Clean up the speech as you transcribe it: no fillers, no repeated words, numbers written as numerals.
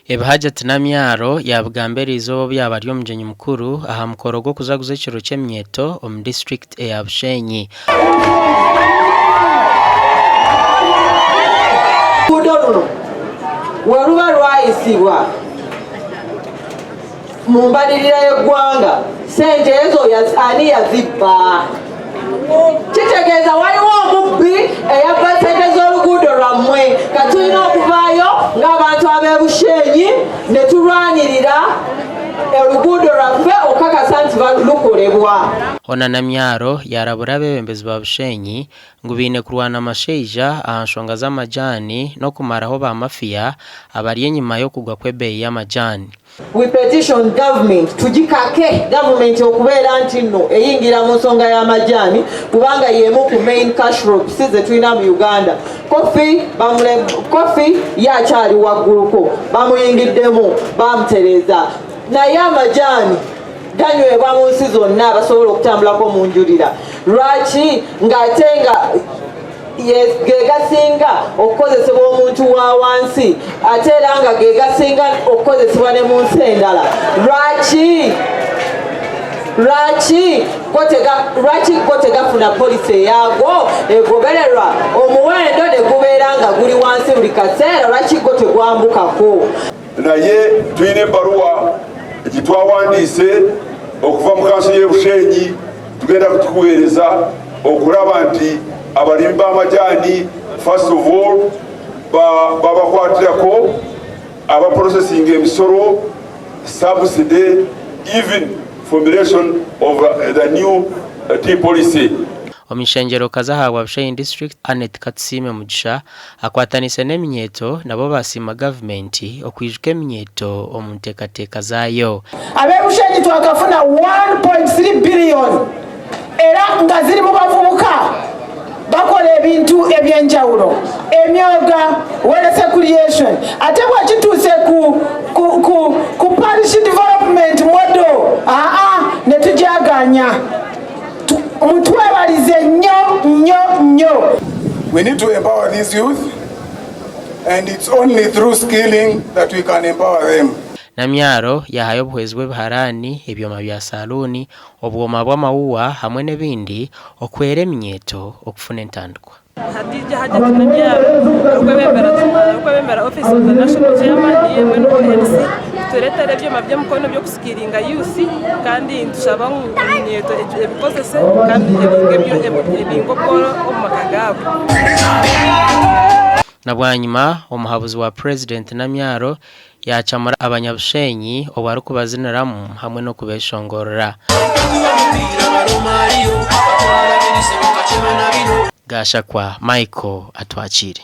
Hajjat Namyalo yabwambere izo byabari omujenyi mukuru aha mukoro gwo kuzaguza ekiro ky'emyeto omu district ya Bushenyi. Kudono waruba rwaisibwa mu mbalirira y'eggwanga sente ezo ani yazibba kitegeeza waliwo omubbi eyabba sente z'oluguudo lwammwe katulina okuvaayo ng'abantu ab'e Bushenyi ne tulwanirira oluguudo lwaffe okukakasa nti lukolebwa. Ona Namyalo yarabura abebembezi ba Bushenyi ngu biine kurwana amasheija aha nshonga z'amajani n'okumaraho ba Mafia abari enyuma y'okugwa kw'ebbeeyi y'amajani. We petition government tujikake government okubeera nti nno eyingira mu nsonga y'amajani kubanga yemu ku main cash crops ze tulina mu Uganda. Kofi yakyali wagguluko bamuyingiddemu bamutereza naye amajani ganywebwa mu nsi zonna basobola okutambulako mu njulira. Lwaki ng'ate nga gegasinga okukozesebwa omuntu wa wansi ate era nga gegasinga okukozesebwa ne mu nsi endala? Lwaki go tegafuna polisi eyago egobererwa omuwendo ne gubeera nga guli wansi buli kaseera? Lwaki go tegwambukako? Naye tulina ebbaluwa gitwawandiise okuva mu kanso y'e Bushenyi tugenda kutukuweereza okulaba nti abalimi b'amajani first of all babakwatirako abaprocessing emisoro subsidy even formulation of the new tea policy. Omishenjero kazahawa Bushenyi district Anet Katsime Mugisha akwatanise n'eminyeto nabo basima government okwijuka eminyeto omunteekateeka zaayo. Ab'e Bushenyi twakafuna 1.3 billion era nga ziri mu bavubuka bakola ebintu ebyenjawulo emyoga welese creation ate bwakituuse ku parish development model netujaganya mutwebalize nnyo. We need to empower these youth and it's only through skilling that we can empower them. Namyalo yahaye obuhwezi bw'ebiharani ebyoma bya saluni obwoma bw'amawuwa hamwe n'ebindi okwera eminyeto okufuna entandikwa. Hajjat Namyalo okwebembera office of the national chairman yemwe n'obuhensi tureetera ebyoma by'omukono by'okusikiringa youth kandi ntushaba ngu eminyeto ebikozese kandi ebingo bworo omu maka gaabo. Nabwanyuma omuhabuzi wa President Namyalo yacamura abanyabushenyi obwari kubaziniramu hamwe no kubeshongorera. Gasha kwa Michael atwakire.